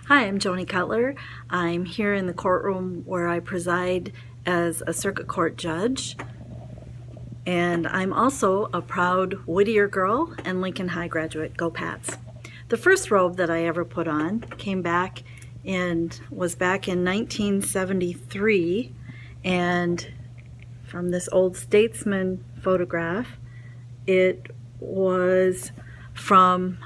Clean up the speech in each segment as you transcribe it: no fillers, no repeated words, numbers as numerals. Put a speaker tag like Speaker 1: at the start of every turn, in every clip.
Speaker 1: Hi, I'm Joanie Cutler. I'm here in the courtroom where I preside as a circuit court judge. And I'm also a proud Whittier girl and Lincoln High graduate. Go Pats. The first robe that I ever put on was back in 1973, and from this old Statesman photograph, it was from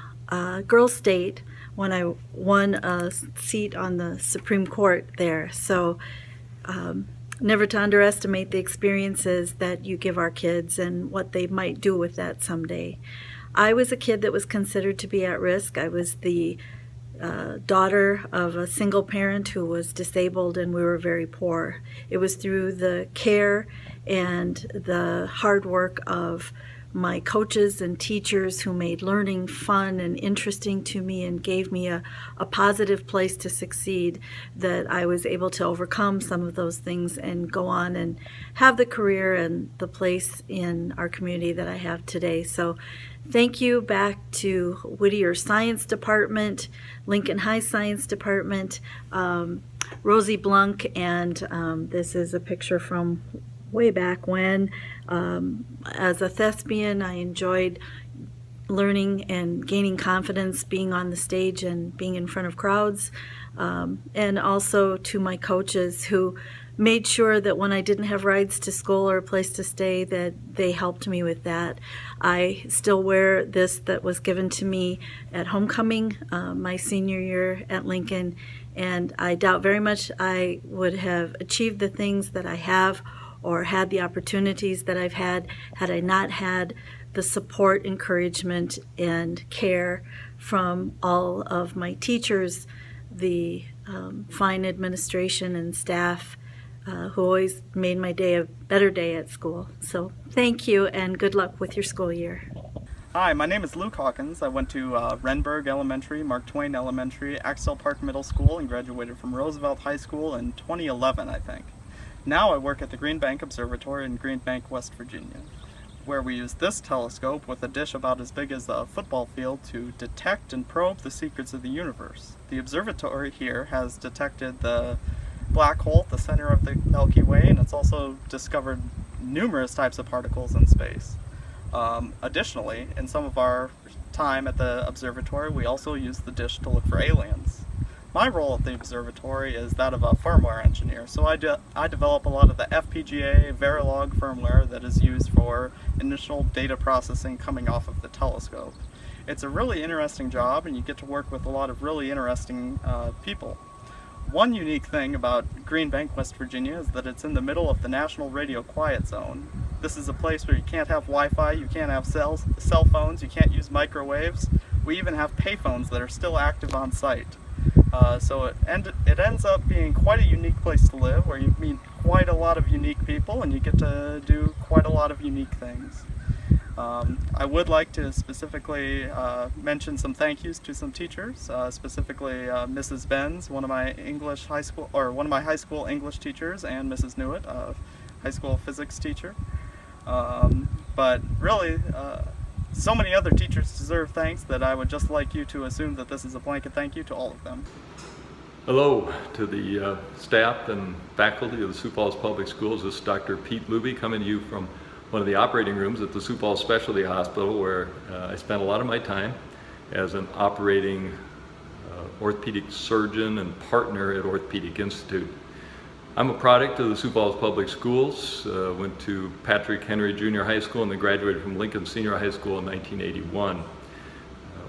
Speaker 1: Girls State when I won a seat on the Supreme Court there. So never to underestimate the experiences that you give our kids and what they might do with that someday. I was a kid that was considered to be at risk. I was the daughter of a single parent who was disabled, and we were very poor. It was through the care and the hard work of my coaches and teachers who made learning fun and interesting to me and gave me a positive place to succeed that I was able to overcome some of those things and go on and have the career and the place in our community that I have today. So thank you back to Whittier Science Department, Lincoln High Science Department, Rosie Blunk, and this is a picture from way back when. As a thespian, I enjoyed learning and gaining confidence being on the stage and being in front of crowds, and also to my coaches who made sure that when I didn't have rides to school or a place to stay, that they helped me with that. I still wear this that was given to me at homecoming my senior year at Lincoln, and I doubt very much I would have achieved the things that I have or had the opportunities that I've had I not had the support, encouragement, and care from all of my teachers, the fine administration and staff who always made my day a better day at school. So thank you, and good luck with your school year.
Speaker 2: Hi, my name is Luke Hawkins. I went to Renberg Elementary, Mark Twain Elementary, Axtell Park Middle School, and graduated from Roosevelt High School in 2011, I think. Now I work at the Green Bank Observatory in Green Bank, West Virginia, where we use this telescope with a dish about as big as a football field to detect and probe the secrets of the universe. The observatory here has detected the black hole at the center of the Milky Way, and it's also discovered numerous types of particles in space. Additionally, in some of our time at the observatory, we also use the dish to look for aliens. My role at the observatory is that of a firmware engineer, so I develop a lot of the FPGA Verilog firmware that is used for initial data processing coming off of the telescope. It's a really interesting job, and you get to work with a lot of really interesting people. One unique thing about Green Bank, West Virginia is that it's in the middle of the National Radio Quiet Zone. This is a place where you can't have Wi-Fi, you can't have cell phones, you can't use microwaves. We even have payphones that are still active on site. So it ends up being quite a unique place to live, where you meet quite a lot of unique people and you get to do quite a lot of unique things. I would like to specifically mention some thank yous to some teachers, specifically Mrs. Benz, one of my high school English teachers, and Mrs. Newitt, a high school physics teacher. But really, so many other teachers deserve thanks that I would just like you to assume that this is a blanket thank you to all of them.
Speaker 3: Hello to the staff and faculty of the Sioux Falls Public Schools. This is Dr. Pete Liu coming to you from one of the operating rooms at the Sioux Falls Specialty Hospital, where I spent a lot of my time as an operating orthopedic surgeon and partner at Orthopedic Institute. I'm a product of the Sioux Falls Public Schools, went to Patrick Henry Junior High School and then graduated from Lincoln Senior High School in 1981.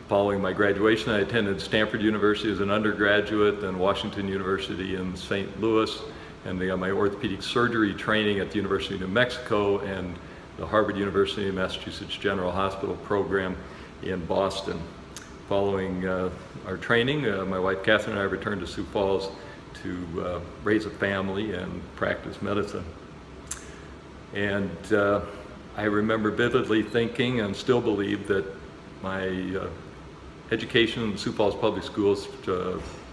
Speaker 3: Following my graduation, I attended Stanford University as an undergraduate, then Washington University in St. Louis, and got my orthopedic surgery training at the University of New Mexico and the Harvard University Massachusetts General Hospital program in Boston. Following our training, my wife Catherine and I returned to Sioux Falls to raise a family and practice medicine. And I remember vividly thinking and still believe that my education in the Sioux Falls Public Schools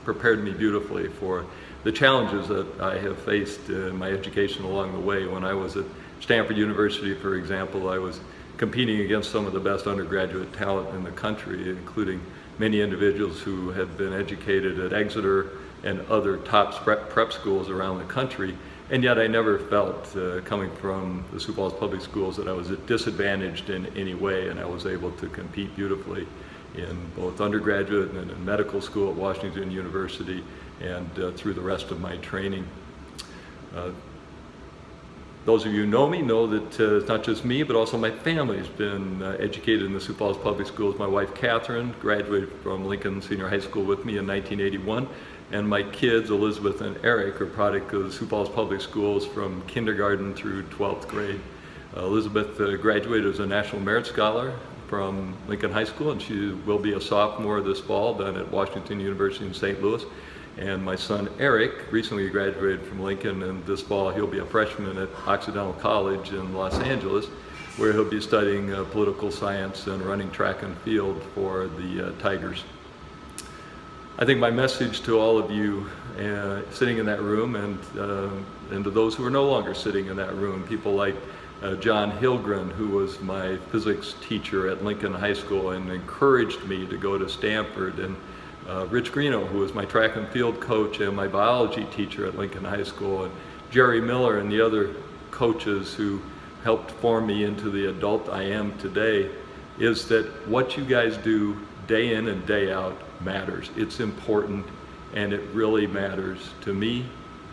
Speaker 3: prepared me beautifully for the challenges that I have faced in my education along the way. When I was at Stanford University, for example, I was competing against some of the best undergraduate talent in the country, including many individuals who had been educated at Exeter and other top prep schools around the country, and yet I never felt, coming from the Sioux Falls Public Schools, that I was disadvantaged in any way, and I was able to compete beautifully in both undergraduate and in medical school at Washington University and through the rest of my training. Those of you who know me know that it's not just me, but also my family has been educated in the Sioux Falls Public Schools. My wife, Catherine, graduated from Lincoln Senior High School with me in 1981, and my kids, Elizabeth and Eric, are product of the Sioux Falls Public Schools from kindergarten through 12th grade. Elizabeth graduated as a National Merit Scholar from Lincoln High School, and she will be a sophomore this fall then at Washington University in St. Louis. And my son Eric recently graduated from Lincoln, and this fall he'll be a freshman at Occidental College in Los Angeles, where he'll be studying political science and running track and field for the Tigers. I think my message to all of you sitting in that room, and to those who are no longer sitting in that room, people like John Hilgren, who was my physics teacher at Lincoln High School and encouraged me to go to Stanford, and Rich Greeno, who was my track and field coach and my biology teacher at Lincoln High School, and Jerry Miller and the other coaches who helped form me into the adult I am today, is that what you guys do day in and day out matters. It's important, and it really matters to me,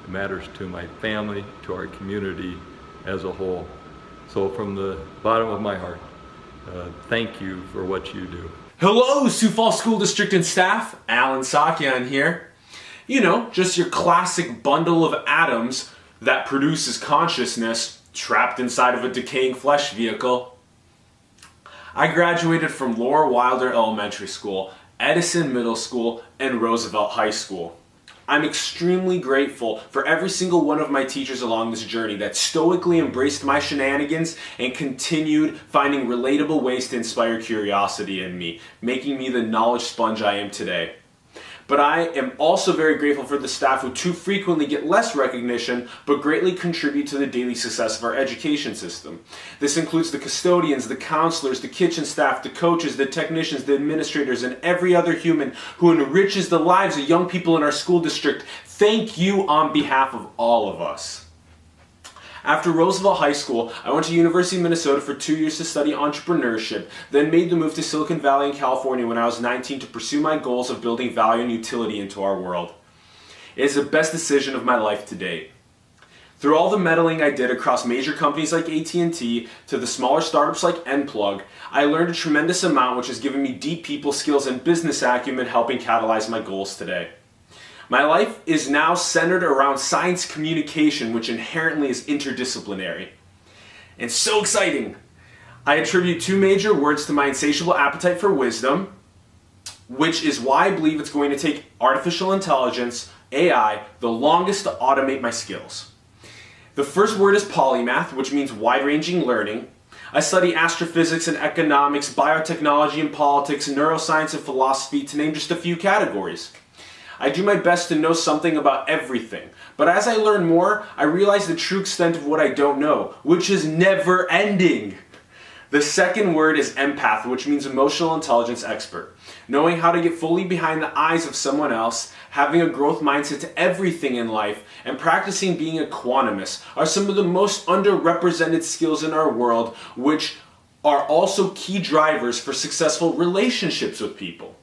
Speaker 3: it matters to my family, to our community as a whole. So from the bottom of my heart, thank you for what you do.
Speaker 4: Hello, Sioux Falls School District and staff. Alan Sakyan here. You know, just your classic bundle of atoms that produces consciousness trapped inside of a decaying flesh vehicle. I graduated from Laura Wilder Elementary School, Edison Middle School, and Roosevelt High School. I'm extremely grateful for every single one of my teachers along this journey that stoically embraced my shenanigans and continued finding relatable ways to inspire curiosity in me, making me the knowledge sponge I am today. But I am also very grateful for the staff who too frequently get less recognition but greatly contribute to the daily success of our education system. This includes the custodians, the counselors, the kitchen staff, the coaches, the technicians, the administrators, and every other human who enriches the lives of young people in our school district. Thank you on behalf of all of us. After Roosevelt High School, I went to University of Minnesota for 2 years to study entrepreneurship, then made the move to Silicon Valley in California when I was 19 to pursue my goals of building value and utility into our world. It is the best decision of my life to date. Through all the meddling I did across major companies like AT&T to the smaller startups like Nplug, I learned a tremendous amount which has given me deep people skills and business acumen helping catalyze my goals today. My life is now centered around science communication, which inherently is interdisciplinary. And so exciting! I attribute two major words to my insatiable appetite for wisdom, which is why I believe it's going to take artificial intelligence, AI, the longest to automate my skills. The first word is polymath, which means wide-ranging learning. I study astrophysics and economics, biotechnology and politics, neuroscience and philosophy, to name just a few categories. I do my best to know something about everything, but as I learn more, I realize the true extent of what I don't know, which is never ending. The second word is empath, which means emotional intelligence expert. Knowing how to get fully behind the eyes of someone else, having a growth mindset to everything in life, and practicing being a quantumist are some of the most underrepresented skills in our world, which are also key drivers for successful relationships with people.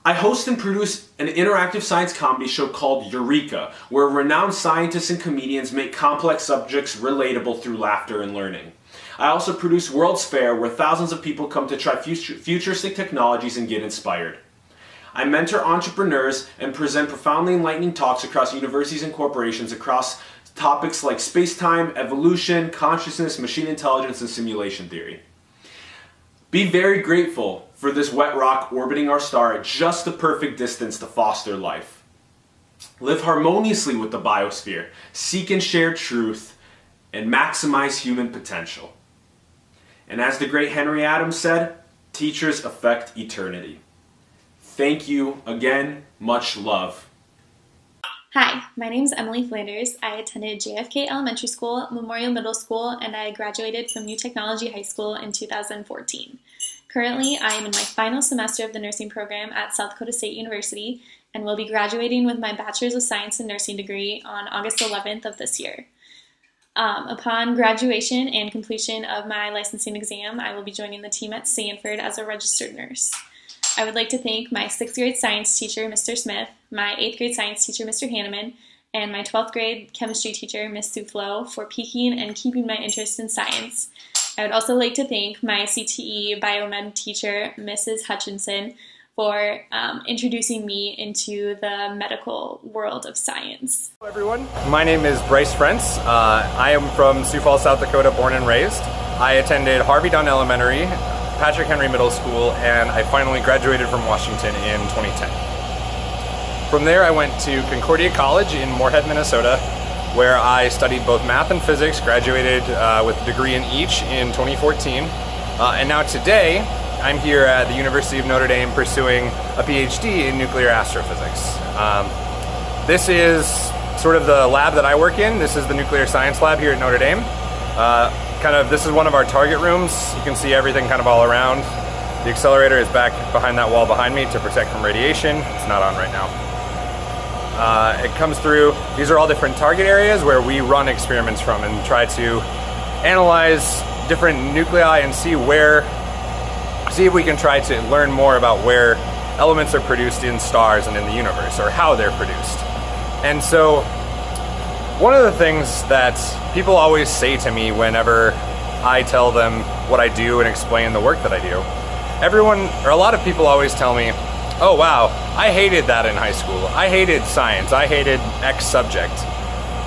Speaker 4: I host and produce an interactive science comedy show called Eureka, where renowned scientists and comedians make complex subjects relatable through laughter and learning. I also produce World's Fair, where thousands of people come to try futuristic technologies and get inspired. I mentor entrepreneurs and present profoundly enlightening talks across universities and corporations across topics like space-time, evolution, consciousness, machine intelligence, and simulation theory. Be very grateful for this wet rock orbiting our star at just the perfect distance to foster life. Live harmoniously with the biosphere, seek and share truth, and maximize human potential. And as the great Henry Adams said, teachers affect eternity. Thank you again, much love.
Speaker 5: Hi, my name is Emily Flanders. I attended JFK Elementary School, Memorial Middle School, and I graduated from New Technology High School in 2014. Currently, I am in my final semester of the nursing program at South Dakota State University and will be graduating with my Bachelor's of Science in Nursing degree on August 11th of this year. Upon graduation and completion of my licensing exam, I will be joining the team at Sanford as a registered nurse. I would like to thank my 6th grade science teacher, Mr. Smith, my 8th grade science teacher, Mr. Hanneman, and my 12th grade chemistry teacher, Ms. Soufflo, for piquing and keeping my interest in science. I would also like to thank my CTE biomed teacher, Mrs. Hutchinson, for introducing me into the medical world of science.
Speaker 6: Hello everyone, my name is Bryce French. I am from Sioux Falls, South Dakota, born and raised. I attended Harvey Dunn Elementary, Patrick Henry Middle School, and I finally graduated from Washington in 2010. From there I went to Concordia College in Moorhead, Minnesota, where I studied both math and physics, graduated with a degree in each in 2014. And now today, I'm here at the University of Notre Dame pursuing a PhD in nuclear astrophysics. This is sort of the lab that I work in. This is the nuclear science lab here at Notre Dame. This is one of our target rooms. You can see everything kind of all around. The accelerator is back behind that wall behind me to protect from radiation. It's not on right now. It comes through, these are all different target areas where we run experiments from and try to analyze different nuclei and see if we can try to learn more about where elements are produced in stars and in the universe, or how they're produced. And so, one of the things that people always say to me whenever I tell them what I do and explain the work that I do, a lot of people always tell me, oh wow, I hated that in high school. I hated science. I hated X subject.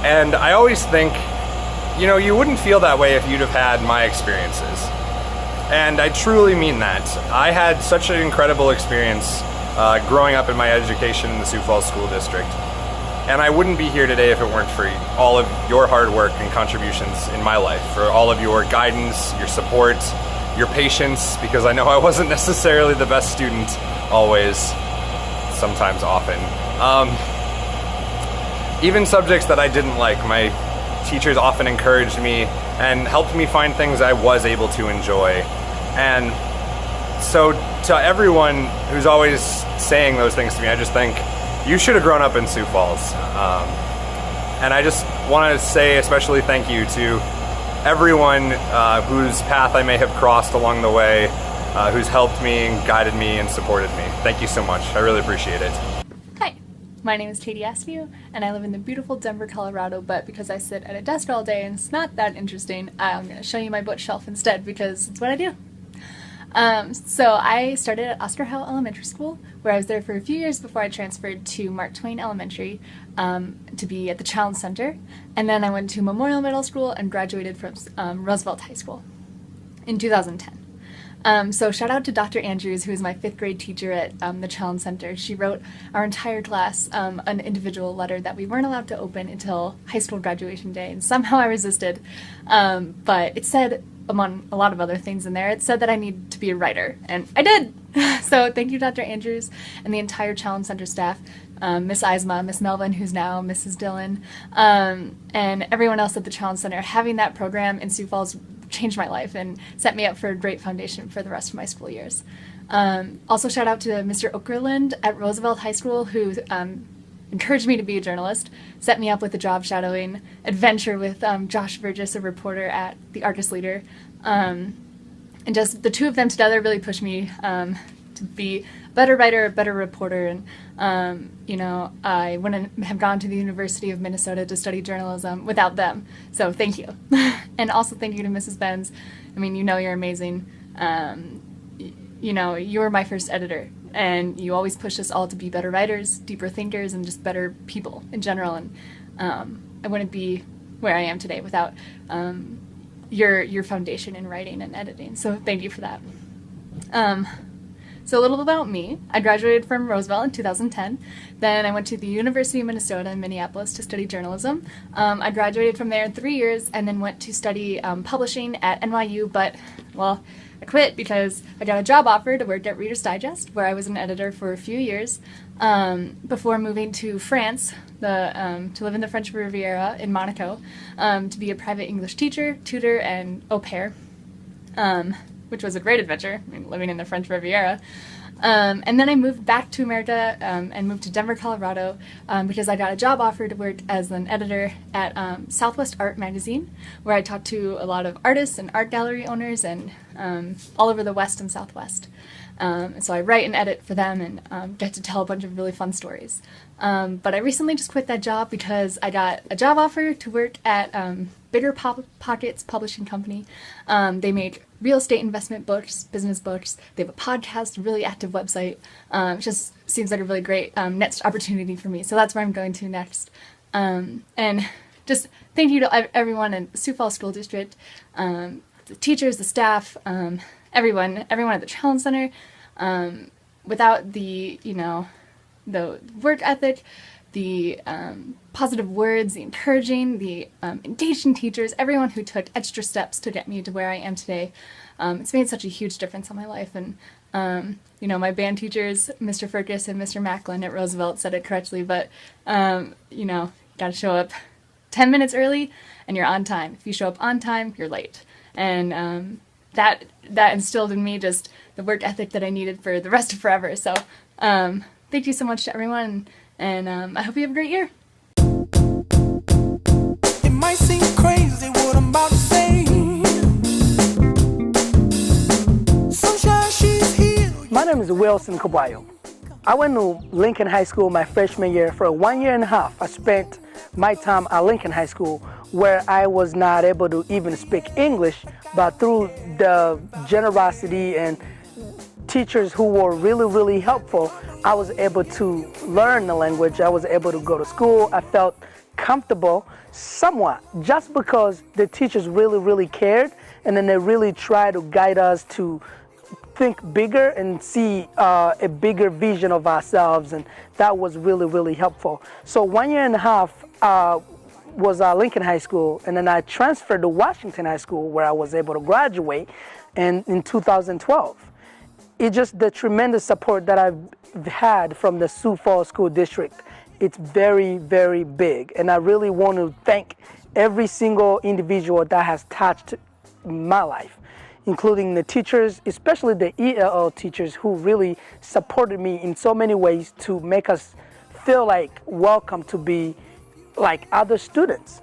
Speaker 6: And I always think, you wouldn't feel that way if you'd have had my experiences. And I truly mean that. I had such an incredible experience growing up in my education in the Sioux Falls School District. And I wouldn't be here today if it weren't for all of your hard work and contributions in my life, for all of your guidance, your support, your patience, because I know I wasn't necessarily the best student always, sometimes often. Even subjects that I didn't like, my teachers often encouraged me and helped me find things I was able to enjoy. And so to everyone who's always saying those things to me, I just think, you should have grown up in Sioux Falls. And I just want to say especially thank you to everyone whose path I may have crossed along the way, who's helped me and guided me and supported me. Thank you so much. I really appreciate it.
Speaker 7: Hi, my name is Katie Askew, and I live in the beautiful Denver, Colorado, but because I sit at a desk all day and it's not that interesting, I'm going to show you my bookshelf instead because it's what I do. So I started at Oscar Howe Elementary School, where I was there for a few years before I transferred to Mark Twain Elementary to be at the Challenge Center, and then I went to Memorial Middle School and graduated from Roosevelt High School in 2010. So shout out to Dr. Andrews, who is my 5th grade teacher at the Challenge Center. She wrote our entire class an individual letter that we weren't allowed to open until high school graduation day, and somehow I resisted. But it said, among a lot of other things in there, it said that I needed to be a writer, and I did! So thank you, Dr. Andrews, and the entire Challenge Center staff, Miss Eisma, Miss Melvin, who's now Mrs. Dillon, and everyone else at the Challenge Center. Having that program in Sioux Falls changed my life and set me up for a great foundation for the rest of my school years. Also shout out to Mr. Okerlund at Roosevelt High School, who encouraged me to be a journalist, set me up with a job shadowing adventure with Josh Burgess, a reporter at the Argus Leader. And just the two of them together really pushed me to be a better writer, a better reporter, and I wouldn't have gone to the University of Minnesota to study journalism without them. So thank you. And also thank you to Mrs. Benz. I mean, you're amazing. You were my first editor, and you always push us all to be better writers, deeper thinkers, and just better people in general. And I wouldn't be where I am today without your foundation in writing and editing. So thank you for that. So a little about me. I graduated from Roosevelt in 2010. Then I went to the University of Minnesota in Minneapolis to study journalism. I graduated from there in 3 years and then went to study publishing at NYU, but, well, I quit because I got a job offer to work at Reader's Digest, where I was an editor for a few years, before moving to France, to live in the French Riviera in Monaco, to be a private English teacher, tutor, and au pair. which was a great adventure, I mean, living in the French Riviera. And then I moved back to America and moved to Denver, Colorado, because I got a job offer to work as an editor at Southwest Art Magazine, where I talked to a lot of artists and art gallery owners and all over the West and Southwest. And so I write and edit for them and get to tell a bunch of really fun stories. But I recently just quit that job because I got a job offer to work at Bigger Pockets Publishing Company. They make real estate investment books, business books. They have a podcast, a really active website. It just seems like a really great next opportunity for me. So that's where I'm going to next. And just thank you to everyone in Sioux Falls School District, the teachers, the staff, everyone at the Challenge Center. Without the work ethic, the positive words, the encouraging, the engaging teachers, everyone who took extra steps to get me to where I am today. It's made such a huge difference on my life. And, my band teachers, Mr. Furcus and Mr. Macklin at Roosevelt said it correctly, but, got to show up 10 minutes early and you're on time. If you show up on time, you're late. And that instilled in me just the work ethic that I needed for the rest of forever. So thank you so much to everyone, and I hope you have a great year.
Speaker 8: It might seem crazy what I'm about to say. Sunshine, she's here.
Speaker 9: My name is Wilson Caballo. I went to Lincoln High School my freshman year. For 1 year and a half, I spent my time at Lincoln High School, where I was not able to even speak English, but through the generosity and teachers who were really, really helpful, I was able to learn the language. I was able to go to school. I felt comfortable somewhat, just because the teachers really, really cared, and then they really tried to guide us to think bigger and see a bigger vision of ourselves, and that was really, really helpful. So 1 year and a half was Lincoln High School, and then I transferred to Washington High School, where I was able to graduate in 2012. It's just the tremendous support that I've had from the Sioux Falls School District. It's very, very big, and I really want to thank every single individual that has touched my life, including the teachers, especially the ELL teachers, who really supported me in so many ways to make us feel like welcome to be like other students.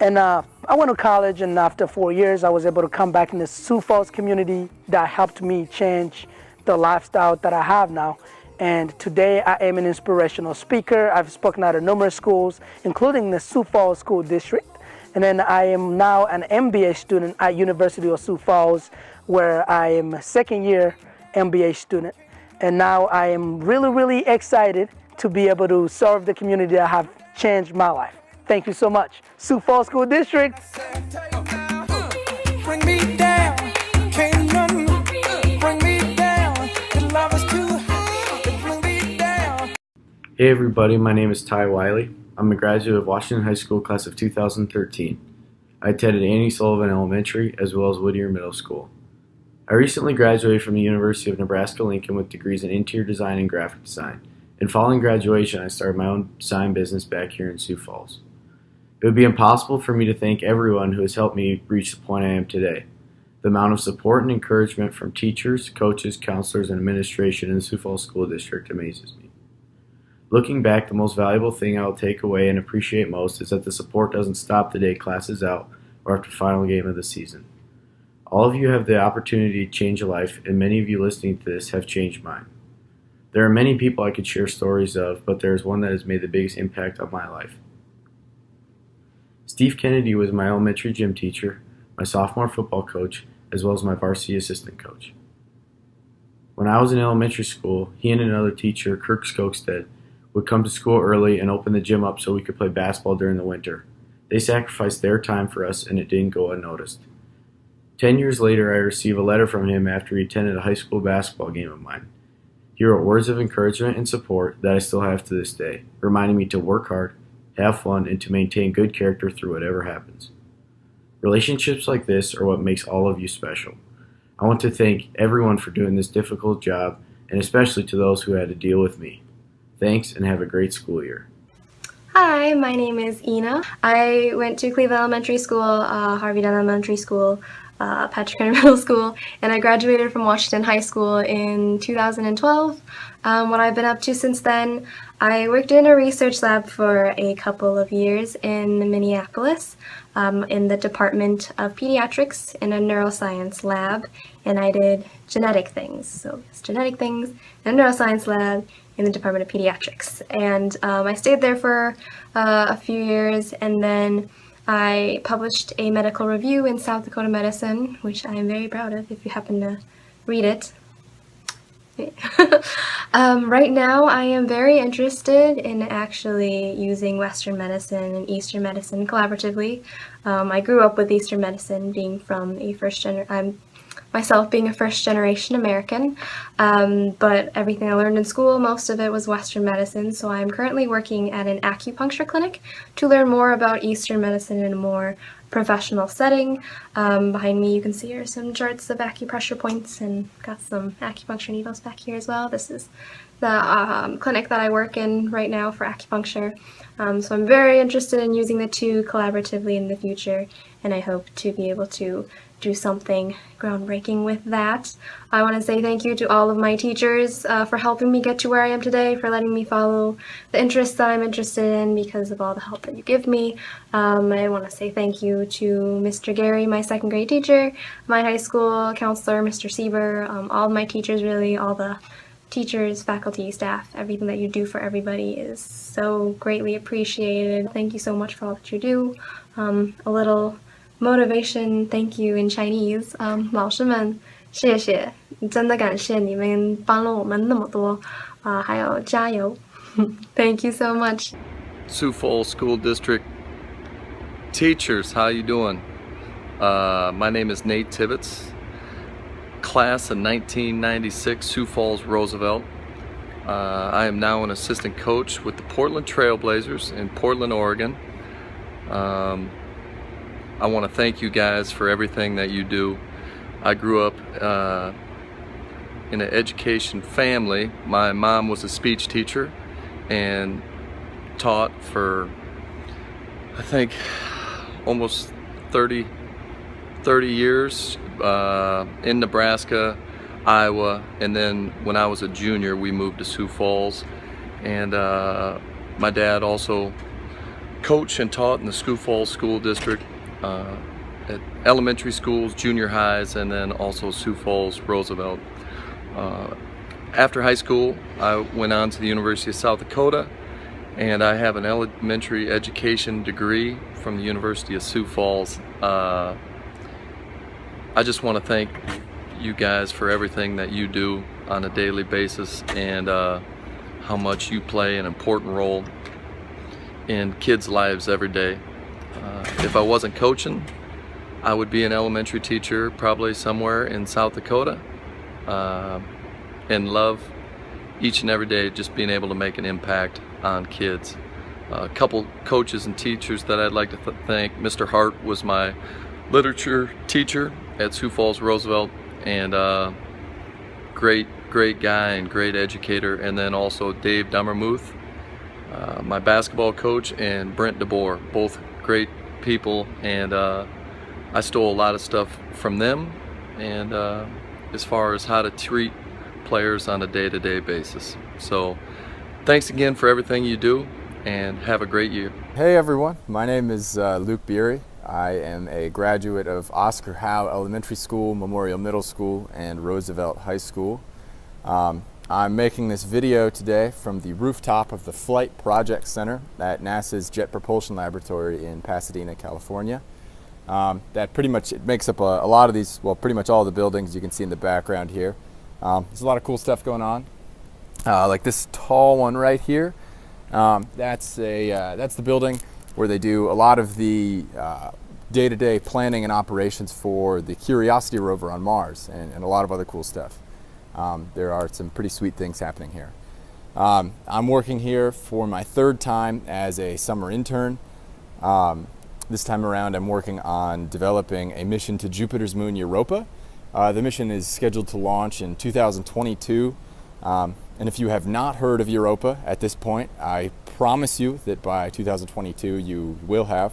Speaker 9: And I went to college, and after 4 years, I was able to come back in the Sioux Falls community. That helped me change the lifestyle that I have now. And today, I am an inspirational speaker. I've spoken at numerous schools, including the Sioux Falls School District. And then I am now an MBA student at University of Sioux Falls, where I am a second-year MBA student. And now I am really, really excited to be able to serve the community that have changed my life. Thank you so much. Sioux Falls School District.
Speaker 8: Bring me down, can't none bring me down. The love is too high to bring me down.
Speaker 10: Hey everybody, my name is Ty Wiley. I'm a graduate of Washington High School class of 2013. I attended Annie Sullivan Elementary as well as Whittier Middle School. I recently graduated from the University of Nebraska-Lincoln with degrees in interior design and graphic design. And following graduation, I started my own design business back here in Sioux Falls. It would be impossible for me to thank everyone who has helped me reach the point I am today. The amount of support and encouragement from teachers, coaches, counselors, and administration in the Sioux Falls School District amazes me. Looking back, the most valuable thing I will take away and appreciate most is that the support doesn't stop the day class is out or after the final game of the season. All of you have the opportunity to change a life, and many of you listening to this have changed mine. There are many people I could share stories of, but there is one that has made the biggest impact on my life. Steve Kennedy was my elementary gym teacher, my sophomore football coach, as well as my varsity assistant coach. When I was in elementary school, he and another teacher, Kirk Skokstead, would come to school early and open the gym up so we could play basketball during the winter. They sacrificed their time for us, and it didn't go unnoticed. 10 years later, I received a letter from him after he attended a high school basketball game of mine. He wrote words of encouragement and support that I still have to this day, reminding me to work hard, have fun, and to maintain good character through whatever happens. Relationships like this are what makes all of you special. I want to thank everyone for doing this difficult job, and especially to those who had to deal with me. Thanks, and have a great school year.
Speaker 11: Hi, my name is Ina. I went to Cleveland Elementary School, Harvey Dunn Elementary School, Patrick Henry Middle School, and I graduated from Washington High School in 2012. What I've been up to since then, I worked in a research lab for a couple of years in Minneapolis, in the Department of Pediatrics in a neuroscience lab, and I did genetic things. So it's genetic things in a neuroscience lab in the Department of Pediatrics. And I stayed there for a few years, and then I published a medical review in South Dakota Medicine, which I am very proud of if you happen to read it. Right now, I am very interested in actually using Western medicine and Eastern medicine collaboratively. I grew up with Eastern medicine, being from myself being a first-generation American, but everything I learned in school, most of it was Western medicine, so I'm currently working at an acupuncture clinic to learn more about Eastern medicine in a more professional setting. Behind me you can see here some charts of acupressure points, and got some acupuncture needles back here as well. This is the clinic that I work in right now for acupuncture. So I'm very interested in using the two collaboratively in the future, and I hope to be able to do something groundbreaking with that. I want to say thank you to all of my teachers for helping me get to where I am today, for letting me follow the interests that I'm interested in because of all the help that you give me. I want to say thank you to Mr. Gary, my second grade teacher, my high school counselor, Mr. Sieber, all of my teachers really, all the teachers, faculty, staff, everything that you do for everybody is so greatly appreciated. Thank you so much for all that you do. A little motivation thank you in Chinese. 老师们谢谢，真的感谢你们帮了我们那么多，还有加油。Thank you so much.
Speaker 12: Sioux Falls School District teachers, how you doing? My name is Nate Tibbetts, class of 1996, Sioux Falls Roosevelt. I am now an assistant coach with the Portland Trailblazers in Portland, Oregon. I want to thank you guys for everything that you do. I grew up in an education family. My mom was a speech teacher and taught for, I think, almost 30 years in Nebraska, Iowa, and then when I was a junior we moved to Sioux Falls, and my dad also coached and taught in the Sioux Falls School District at elementary schools, junior highs, and then also Sioux Falls Roosevelt. After high school I went on to the University of South Dakota, and I have an elementary education degree from the University of Sioux Falls. I just want to thank you guys for everything that you do on a daily basis, and how much you play an important role in kids' lives every day. If I wasn't coaching, I would be an elementary teacher probably somewhere in South Dakota, and love each and every day just being able to make an impact on kids. A couple coaches and teachers that I'd like to thank. Mr. Hart was my literature teacher at Sioux Falls Roosevelt, and great guy and great educator. And then also Dave Dummermuth, my basketball coach, and Brent DeBoer, both great people, and I stole a lot of stuff from them, and as far as how to treat players on a day-to-day basis. So thanks again for everything you do, and have a great year.
Speaker 13: Hey everyone, my name is Luke Beery. I am a graduate of Oscar Howe Elementary School, Memorial Middle School, and Roosevelt High School. I'm making this video today from the rooftop of the Flight Project Center at NASA's Jet Propulsion Laboratory in Pasadena, California. That pretty much it makes up a lot of these, well, pretty much all the buildings you can see in the background here. There's a lot of cool stuff going on, like this tall one right here. That's the building where they do a lot of the day-to-day planning and operations for the Curiosity rover on Mars, and a lot of other cool stuff. There are some pretty sweet things happening here. I'm working here for my third time as a summer intern. This time around I'm working on developing a mission to Jupiter's moon Europa. The mission is scheduled to launch in 2022. And if you have not heard of Europa at this point, I promise you that by 2022 you will have.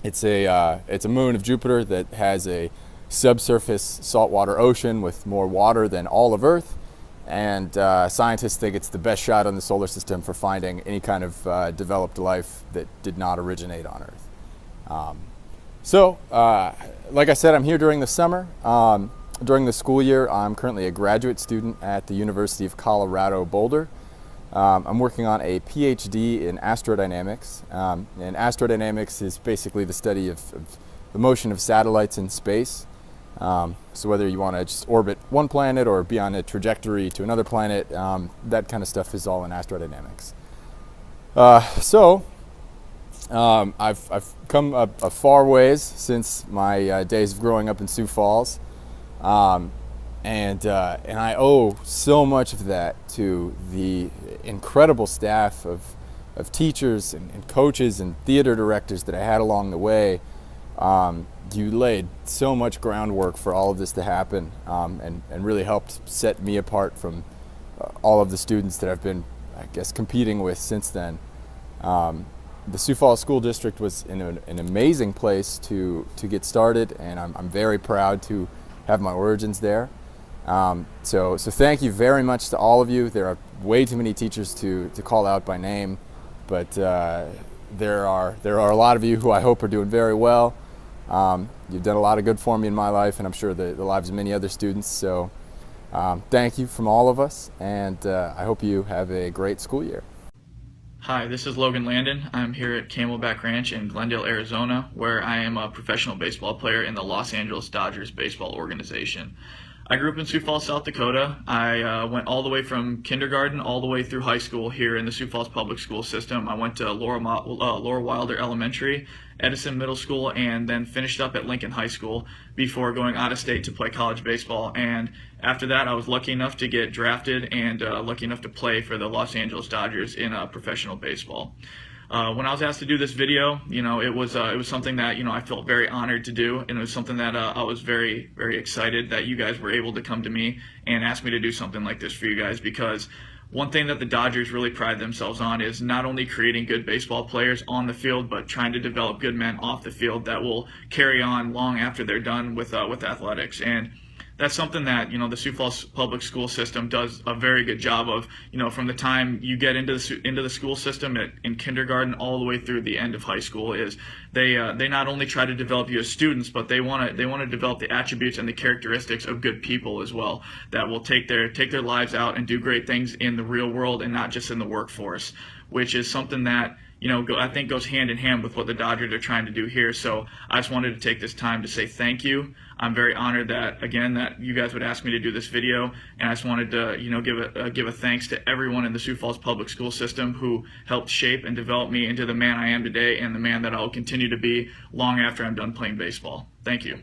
Speaker 13: It's a moon of Jupiter that has a subsurface saltwater ocean with more water than all of Earth, and scientists think it's the best shot on the solar system for finding any kind of developed life that did not originate on Earth. So, like I said, I'm here during the summer. During the school year, I'm currently a graduate student at the University of Colorado Boulder. I'm working on a PhD in astrodynamics, and astrodynamics is basically the study of the motion of satellites in space. So whether you want to just orbit one planet or be on a trajectory to another planet, that kind of stuff is all in astrodynamics. I've come a far ways since my days of growing up in Sioux Falls. And I owe so much of that to the incredible staff of teachers and coaches and theater directors that I had along the way. You laid so much groundwork for all of this to happen, and really helped set me apart from all of the students that I've been, I guess, competing with since then. The Sioux Falls School District was an amazing place to get started, and I'm very proud to have my origins there. So thank you very much to all of you. There are way too many teachers to call out by name, but there are a lot of you who I hope are doing very well. You've done a lot of good for me in my life, and I'm sure the lives of many other students. So thank you from all of us, and I hope you have a great school year.
Speaker 14: Hi, this is Logan Landon. I'm here at Camelback Ranch in Glendale, Arizona, where I am a professional baseball player in the Los Angeles Dodgers baseball organization. I grew up in Sioux Falls, South Dakota. I went all the way from kindergarten all the way through high school here in the Sioux Falls public school system. I went to Laura Wilder Elementary, Edison Middle School, and then finished up at Lincoln High School before going out of state to play college baseball. And after that, I was lucky enough to get drafted and lucky enough to play for the Los Angeles Dodgers in professional baseball. When I was asked to do this video, it was something that, I felt very honored to do, and it was something that I was very, very excited that you guys were able to come to me and ask me to do something like this for you guys, because one thing that the Dodgers really pride themselves on is not only creating good baseball players on the field, but trying to develop good men off the field that will carry on long after they're done with athletics. And that's something that, the Sioux Falls public school system does a very good job of, from the time you get into the school system in kindergarten all the way through the end of high school. Is they not only try to develop you as students, but they want to develop the attributes and the characteristics of good people as well, that will take their lives out and do great things in the real world and not just in the workforce, which is something that I think goes hand in hand with what the Dodgers are trying to do here. So I just wanted to take this time to say thank you. I'm very honored that you guys would ask me to do this video, and I just wanted to give a thanks to everyone in the Sioux Falls public school system who helped shape and develop me into the man I am today and the man that I'll continue to be long after I'm done playing baseball. Thank you.